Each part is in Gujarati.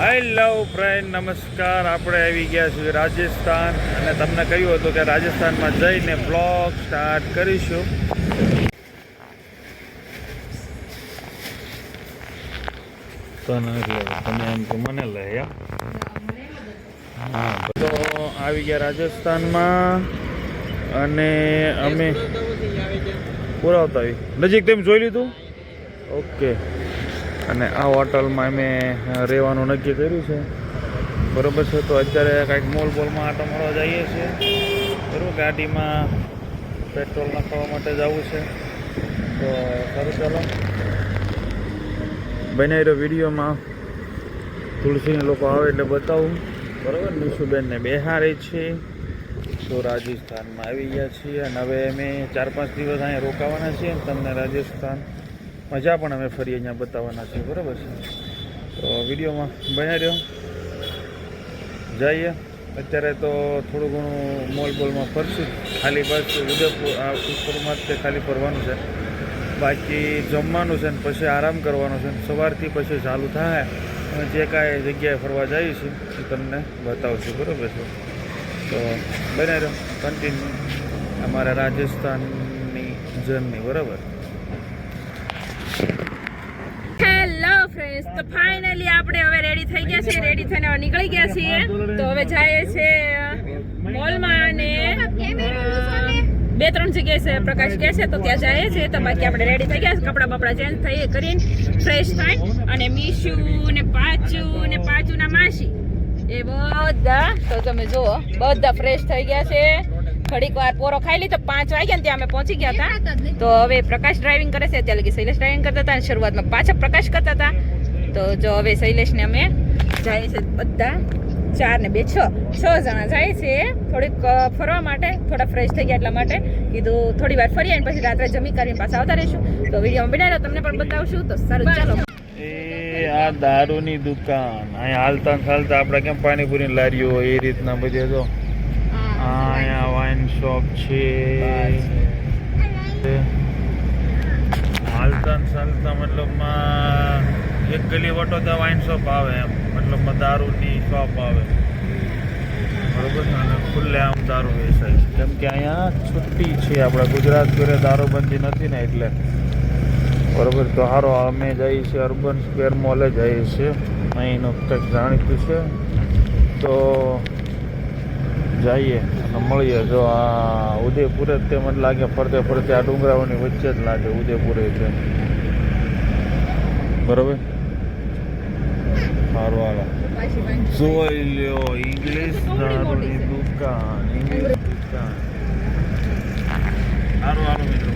હેલો ફ્રેન્ડ, નમસ્કાર. આપણે આવી ગયા છીએ રાજસ્થાન અને તમને કહ્યું હતું કે રાજસ્થાનમાં જઈને બ્લોગ સ્ટાર્ટ કરીશું. તમે એમ તો મને લઈ હા તો આવી ગયા રાજસ્થાનમાં અને અમે પુરાવતા આવી નજીક તેમ જોઈ લીધું. ઓકે, અને આ હોટલમાં અમે રહેવાનું નક્કી કર્યું છે. બરાબર છે, તો અત્યારે કંઈક મોલમાં આટો મારવા જઈએ છીએ. બરાબર, ગાડીમાં પેટ્રોલ નાખવા માટે જવું છે. તો સારું, ચાલો બનાવી રહ્યો વિડીયોમાં. તુલસીને લોકો આવે એટલે બતાવું. બરાબર, નિશુબેનને બેહારે છે. તો રાજસ્થાનમાં આવી ગયા છીએ અને હવે અમે 4-5 દિવસ અહીંયા રોકાવાના છીએ. તમને રાજસ્થાન મજા પણ અમે ફરી અહીંયા બતાવવાના છીએ. બરાબર છે, તો વિડીયોમાં બન્યા રહ્યો. જઈએ અત્યારે તો થોડું ઘણું મોલમાં ફરશું. ખાલી બસ ઉદયપુર પુષ્કરમાં જ ખાલી ફરવાનું છે. બાકી જમવાનું છે ને પછી આરામ કરવાનો છે. સવારથી પછી ચાલુ થાય અને જે કાંઈ જગ્યાએ ફરવા જઈએ છીએ એ તમને બતાવશું. બરાબર છે, તો બન્યા રહ્યો કન્ટિન્યુ અમારા રાજસ્થાનની જર્ની. બરાબર. હેલો ફ્રેન્ડ્સ, તો ફાઇનલી આપણે હવે રેડી થઈ ગયા છીએ. રેડી થઈને હવે નીકળી ગયા છીએ. તો હવે જઈએ છીએ મોલમાં અને 2-3 જગ્યાએ છે પ્રકાશ કહે છે તો ત્યાં જઈએ છીએ. તો બાકી આપણે રેડી થઈ ગયા છે, કપડાં બપડા ચેન્જ થઈ કરીને ફ્રેશ થાય અને મીશુ ને પાચુના માસી એ બધા તો તમે જુઓ બધા ફ્રેશ થઈ ગયા છે. ઘડીક વાર પોરો ખાઈ લીધો, 5 વાગ્યા ને ત્યાં અમે પહોંચી ગયા હતા. તો હવે પ્રકાશ ડ્રાઇવિંગ કરે છે, અત્યારે લગી શૈલેષ ડ્રાઇવિંગ કરતા હતા અને શરૂઆતમાં પાછા પ્રકાશ કરતા હતા. તો જો હવે શૈલેષને અમે જાય છે બધા 4 ને 2 6 જણા જાય છે થોડીક ફરવા માટે. થોડા ફ્રેશ થઈ ગયા એટલા માટે કીધું થોડી વાર ફરી અને પછી રાત્રે જમી કરીને પાછા આવતા રહીશું. તો વિડીયોમાં બનાવ્યો તમને પણ બતાવશું. તો સારું, ચાલો. એ આ દારૂની દુકાન અહીંયા હાલતા ચાલતા આપણે કેમ પાણીપુરી લારીઓ હોય એ રીતના બધે જો અહીંયા વાઇન શોપ છે. હાલતા ચાલતા મતલબમાં એક ગલી વટો ત્યાં વાઇન શોપ આવે, એમ મતલબમાં દારૂની શોપ આવે. બરોબર છે, અને ખુલ્લે આમ દારૂ વેચાય કેમ કે અહીંયા છુટ્ટી છે. આપણા ગુજરાત ઘરે દારૂબંધી નથી ને એટલે. બરોબર, તો સારો અમે જઈએ છીએ અર્બન સ્ક્વેર મોલે જઈએ છીએ. અહીંનું કંઈક જાણીતું છે તો જઈએ અને મળીએ. જો આ ઉદયપુર જ તે મને લાગે ફરતે ફરતે આ ડુંગરાઓની વચ્ચે જ લાગે ઉદયપુર છે. બરોબર, સારું હાલો જોઈ લ્યો. ઇંગ્લિશ દારૂની દુકાન, ઇંગ્લિશ દુકાન. સારું હાલો મિત્રો,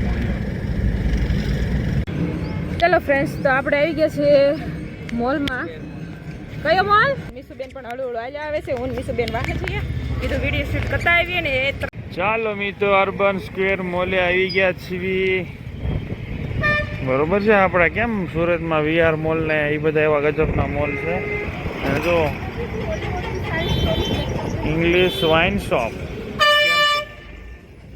ચલો ફ્રેન્ડ્સ, તો આપણે આવી ગયા છીએ મોલમાં. કયો મોલ? મીશુબેન પણ હળું આવે છે. હું મીશુબેન વાહે છીએ. કીધું વિડીયો શૂટ કરતા આવીએ ને એ. ચાલો મિત્રો, અર્બન સ્ક્વેર મોલે આવી ગયા છીએ. બરોબર છે, આપણા કેમ સુરતમાં VR મોલ ને એ બધા એવા ગજબના મોલ છે. અને જો ઇંગ્લિશ વાઇન શોપ,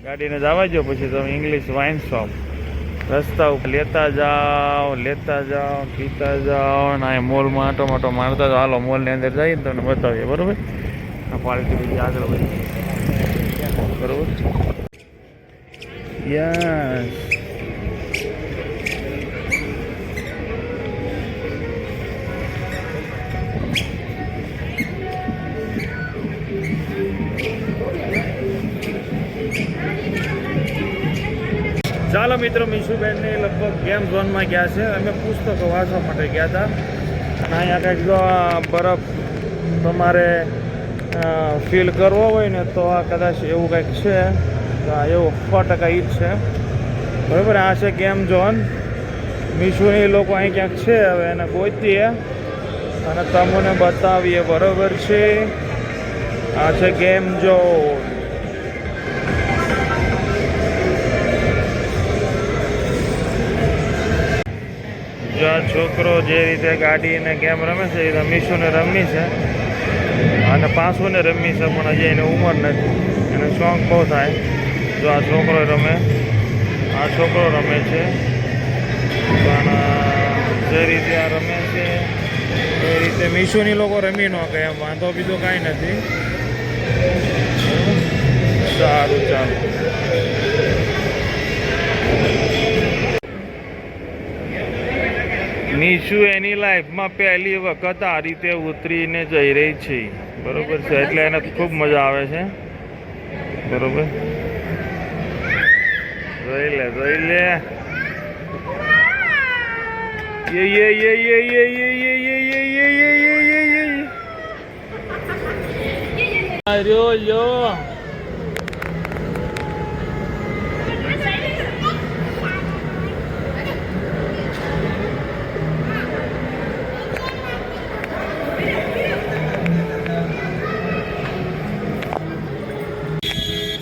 ગાડીને જવા દો પછી તમે ઇંગ્લિશ વાઇન શોપ રસ્તા ઉપર લેતા જાઓ પીતા જાઓ અને આ મોલમાં આટો મારતા જાઓ. હાલો મોલની અંદર જઈએ ને તમને બતાવીએ. બરાબર, આ પાર્ટી બધી આગળ વધી. બરાબર, યસ. ચાલો મિત્રો, મીશુબેનને લગભગ ગેમ ઝોનમાં ગયા છે. અમે પુસ્તકો વાંચવા માટે ગયા હતા અને અહીંયા કંઈક જો આ બરફ તમારે ફીલ કરવો હોય ને તો આ કદાચ એવું કંઈક છે. એવું 100% ઈ જ છે. બરાબર, આ છે ગેમ ઝોન. મીશુને લોકો અહીં ક્યાંક છે, હવે એને ગોતીએ અને તમને બતાવીએ. બરાબર છે, આ છે ગેમ ઝોન. જો આ છોકરો જે રીતે ગાડીને ગેમ રમે છે એ મીશુને રમી છે અને પાંચોને રમી છે, પણ હજી એની ઉંમર નથી. એને શોખ બહુ થાય. જો આ છોકરો રમે છે પણ જે રીતે આ રમે છે એ રીતે મીશુની લોકો રમી ન કે એમ વાંધો બીજો કાંઈ નથી. સારું ચાલો. મીશુ એની લાઈફમાં પહેલી વખત આ રીતે ઉતરીને જઈ રહી છે, બરોબર છે, એટલે એને ખૂબ મજા આવે છે, બરોબર. જોઈ લે જોઈ લે. યો યો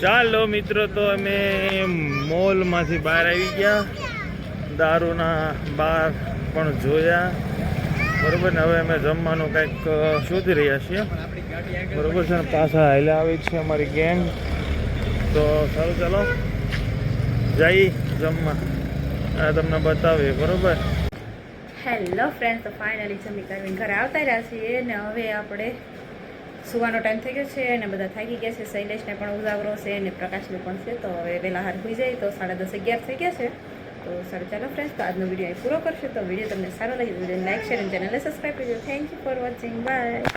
ચાલો મિત્રો, તો અમે મોલમાંથી બહાર આવી ગયા, દારૂના બાર પણ જોયા, બરોબર ને. હવે અમે જમવાનું કંઈક શોધી રહ્યા છીએ, બરોબર છે ને. પાછા હાલે આવી છે અમારી ગેંગ. તો સારું ચાલો જઈ જમવા, આ તમને બતાવીએ, બરોબર. હેલો ફ્રેન્ડ્સ, તો ફાઇનલી જમી કરીને ઘરે આવતા રહ્યા છીએ ને હવે આપણે સુવાનો ટાઈમ થઈ ગયો છે અને બધા થાકી ગયા છે. શૈલેષને પણ ઉજાગરો છે અને પ્રકાશને પણ છે, તો હવે વહેલા હાર હોઈ જાય તો 10:30 11 થઈ ગયા છે. તો સારું ચાલો ફ્રેન્ડ્સ, તો આજનો વિડીયો અહીં પૂરો કરશે. તો વિડીયો તમને સારો લાગે તો વિડીયોને લાઈક શેર અને ચેનલને સબસ્ક્રાઈબ કરજો. Thank you for watching, by.